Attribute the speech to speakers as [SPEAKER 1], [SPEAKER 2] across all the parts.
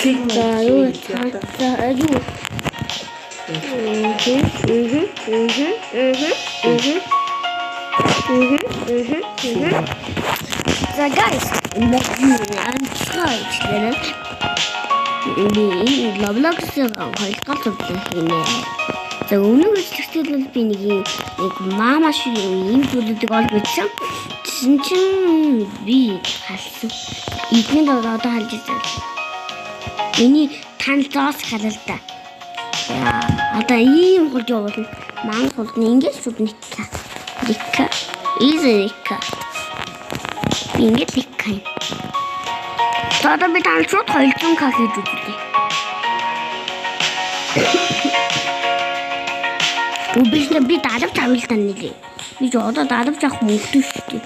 [SPEAKER 1] So guys, I'm trying Roblox-ыг хоёрдугаар хийнэ. За өнөөдөр хэсэгтэл би нэг маама шиг ийм зүйлүүдийг олж үзсэн. Тэгсэн чинь би халсан. Эдний одоо халж ирсэн. Миний тань зоос халал та. Одоо ийм хурж явуулна. Маань хурдны ингэж шууд никка. Изэка. Ингэж никка. Одоо би тань шууд 200 к хийж үзлээ. Убишна би дарав тавилтан нэлээ. Би ч одоо дарав жах мөнгөтэй шүү дээ.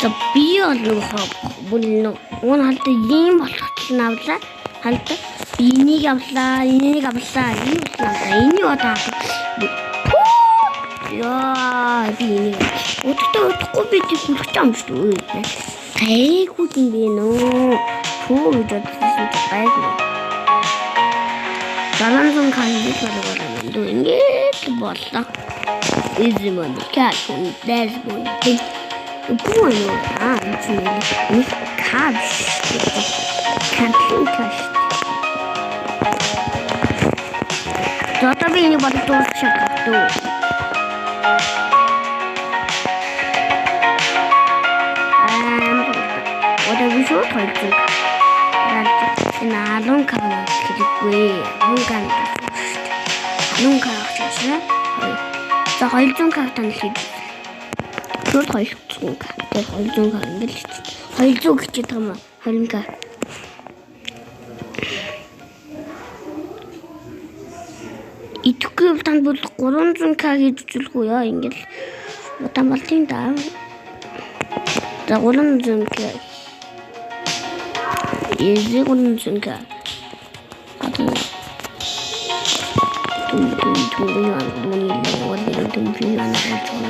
[SPEAKER 1] За би бол бүгд уун халтай ийм болгочихсон авлаа. Халтай энийг авлаа, энийг авлаа, ийм авлаа. Энийг одоо яа би энийг удахгүй би хүлээж юм шүү дээ. Гайгууд юм бэ нөө. Фүү гэж бодсон гайгүй. Далансан канди болоо дөө ингэж боллоо. Измэн каашн дэсбүн. Бүүнөө чинь кааш. Кааш. Одоо би энэ бодож дуусчихсан. Одоо би шууд хайчих. 나는 가나 그리고 뭔가 뭔가 하셔서 저 활동 같은 식 그걸 더 좋은가 내 활동 가는 게 활동 그치 담아 활동가 이 특급단 볼 그런 좀 가게 줄고요 이게 뭐다 말린다 자 그런 좀 예지고는 중가 아주 동동이와 돈이 어디를 동비만 하고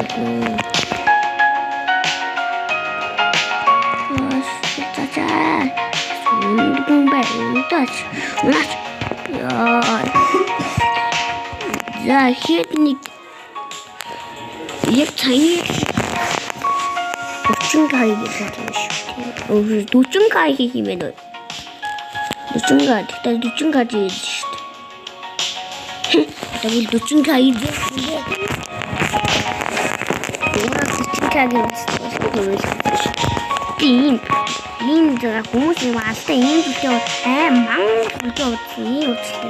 [SPEAKER 1] 짜자 운동배 운다치 자 히트닉 이 차이 도중가이게 사죠 도중가이게 힘에는 도중가, 일단 도중가지 있어. 우리 도중가 이제 뭐라 도중가게 왔어. 린드가 공식 왔을 때 인도 망 불켰지 어떻게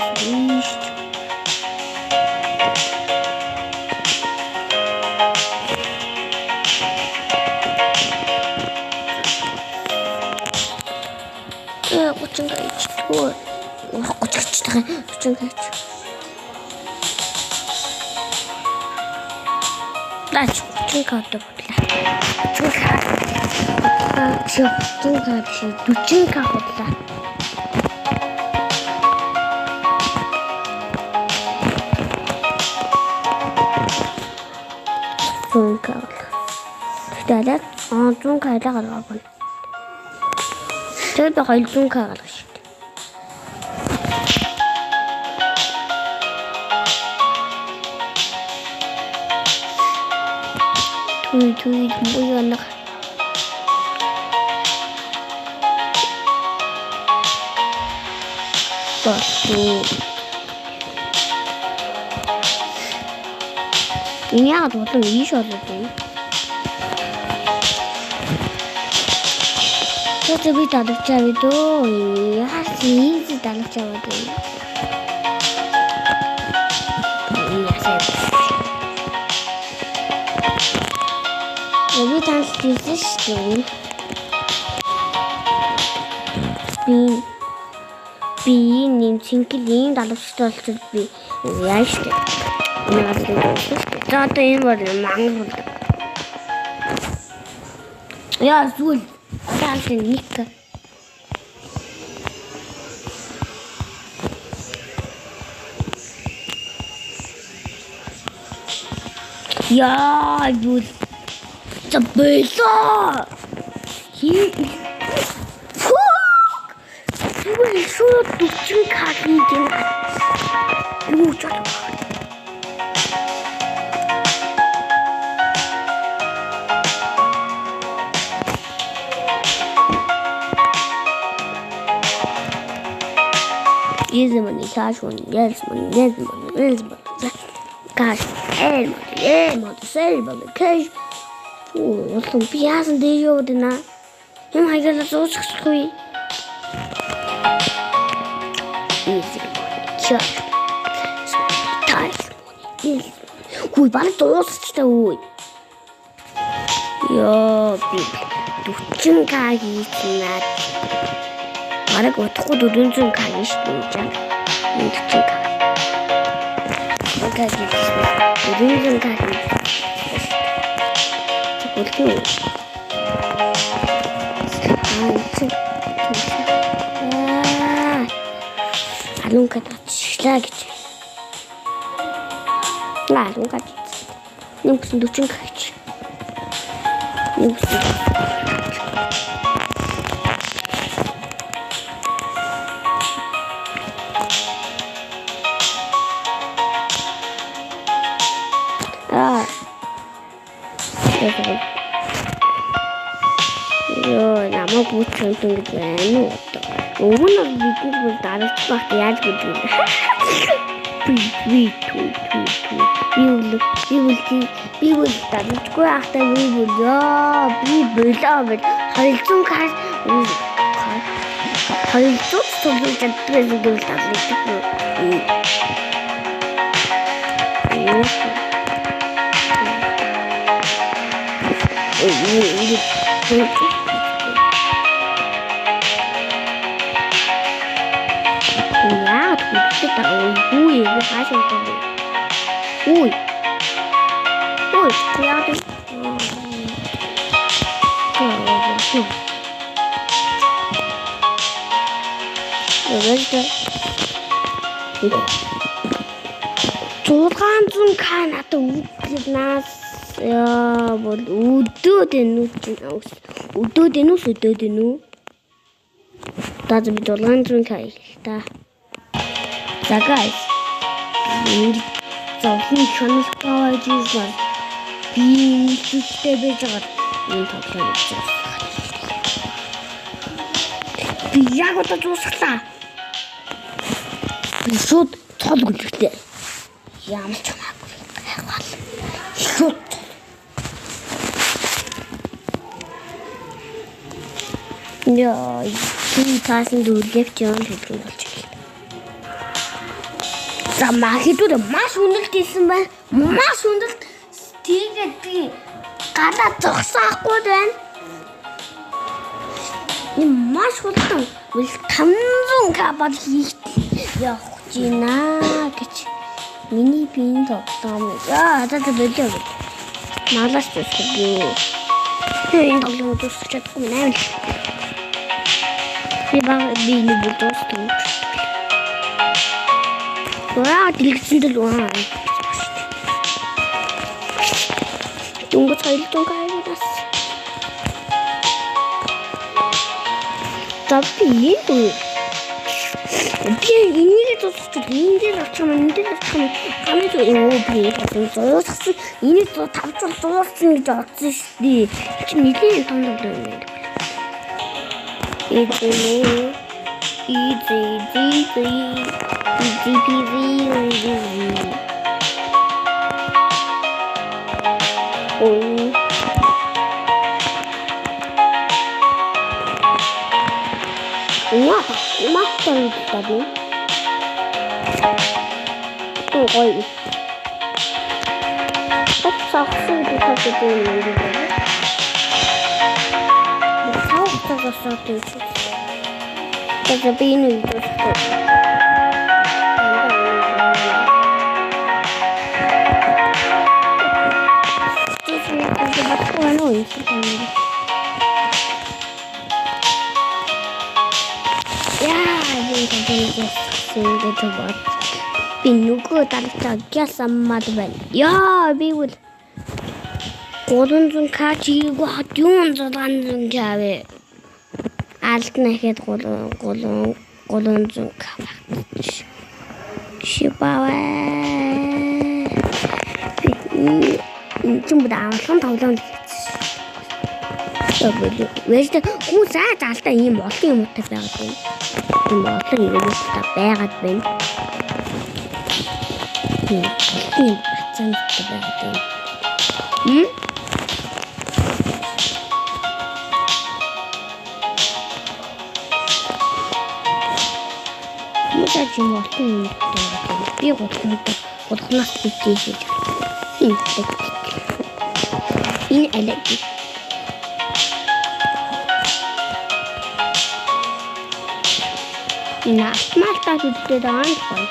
[SPEAKER 1] 도중가 있지. 어쩌겠지. 도중가 있지. 나 도중가 어때 몰라. 도중가 몰라. 도중가 기다려. 도중가에다가 넣어봐. 저기도 활동가 가라시. 둘 뭐야 나. 또 이냐가 더 이셔도 돼. 저도 비 다득자비도 이 하시즈 다득자비도 이 야세 여기 다시 있으시죠. 님 친구님 다득자도 비 야시대 오늘 저도 이거를 망설다. 야 술 니까 야 이거 진짜 벌써 Ой, шууд 40 кагийн юу ч байна. Money, cash money, yes money, yes money, yes money, cash, money, sell money, cash. Oh, some pias and they showed in that. You might get a sauce squee. Easy money, cash. Ties money, yes. Who bought those to wood? Yo, people, to chunka is not. 말하고 토도는 좀 가기 싫은데 이렇게 가. 가기 싫어. 우리는 좀 가기 싫어. 어떻게? 알롱카다 지나겠지. 나 알롱카지. 너 무슨 노좀 가겠지. 너 무슨 이거 나만 고쳐있던 게 왜는 없다. 오늘 미국을 나를 수밖에 야지 못해. би 나를 죽고 ахта би харилцан хай харилцан тоглож чаддаг зүйл таалагддаг. Ja, das ist da. Ui, wir reichen da. Ui, ja, das. Зургаан зүүн каа надад үгнээс яа бол өдөөд энэ үү таа би зургаан зүүн каа та за guys энэ зөвхөн channel page ба би зүгтээ байж байгаа энэ тоглоом би яг одоо дуусглаа би шууд цол гүлгтэй ямар ч хамаагүй гайхал шууд яа энэ таасан дүрлэвч юм хэлдэг болж байна. За махидууд маш үнэлтэйсэн байна. Маш үнэлт тэгээд би гадаа зогсохгүй байна. Энэ маш хурдан 500 кабад хийх явах гинэ гэж миний пин тоглоом. За болоо. Малаас төсгөө. Энэ тоглоом дуусах чадахгүй наа. Би нэг дуустав. Ваа, дэлгэцэндэл ваа. Дүнго цайлтон кайдас. Tapi itu. Dia ini tuh ini kami tuh ini tuh master tadi. Tuh koi. Saksi kita ketemu di mana? Tahu kita satu. Tapi ini terus. Би нүгөө дарагтаа саммад байна. Яа би үл 300 к чийгөө хат юу 600 к авэ. Алт нэхэд 300 300 к. Шибаваа. Чимбэ амлан тоглоом хийсэн. Вэжтэй хүү заа заалтаа ийм олон юмтай байгаад байна. Ийм олон юмтай байгаад байна. Тийм хацаантай байгаад байна. Мусаж юм олон юмтай байгаад байна. Би гудахнаас битээ хийж байна. Энэ алиг. Энэ автоматтай үдээд байгаа юм байна.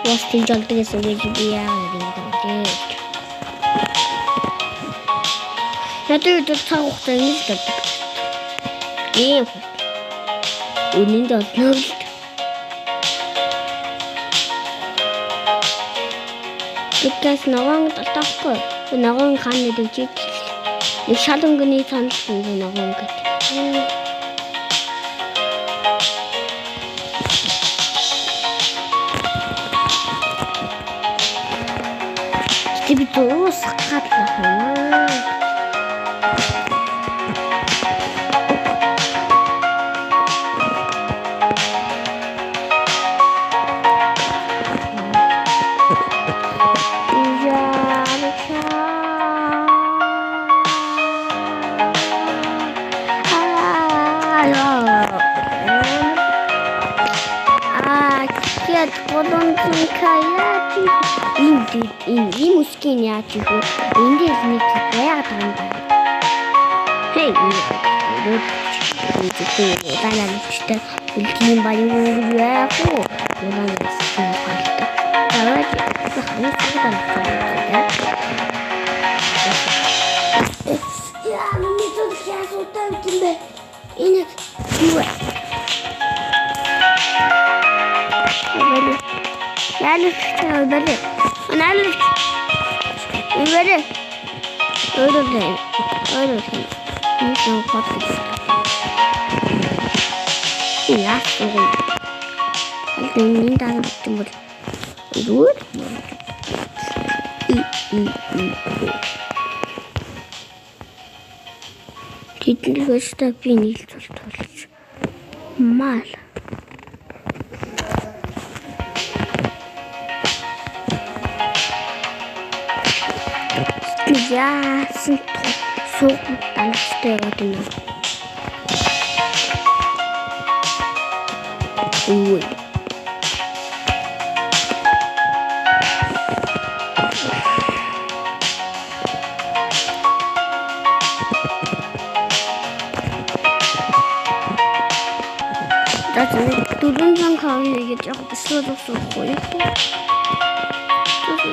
[SPEAKER 1] Wasting жолдгээс үгэж би яагаад юм бэ? Надад цаг хугацаа ингэж гэдэг. Ийм. Үнэнд олноо. Тэгээс ногоон татахгүй. Ногоон хааны дэжиг. Нэг шаланганы цаанд ногоон гэдэг. Би дуусах гадлаа. Энэ мөскийн яаж юу эндээс нэг байгаад байгаа юм байна. Хей энэ таалагдчихтай үлгийн баян яах вэ? Унаанаас хальта. Таваад ханаас байна. Яа, миний зөв яасуутай юм бэ? Энэ юу вэ? Яалаа бэлээ. Анаалаа. Ивэрэ. Өөрөөр. Энэ хот. Яасуу. Алдын даан юм бол. Юу? Тэгэлгөөстэй би нийлж болж. Мал. Яасан суух алстай гэдэг юм. Ой. Дөрвөн сан хавь гэж яг бисгүүд өгсөн.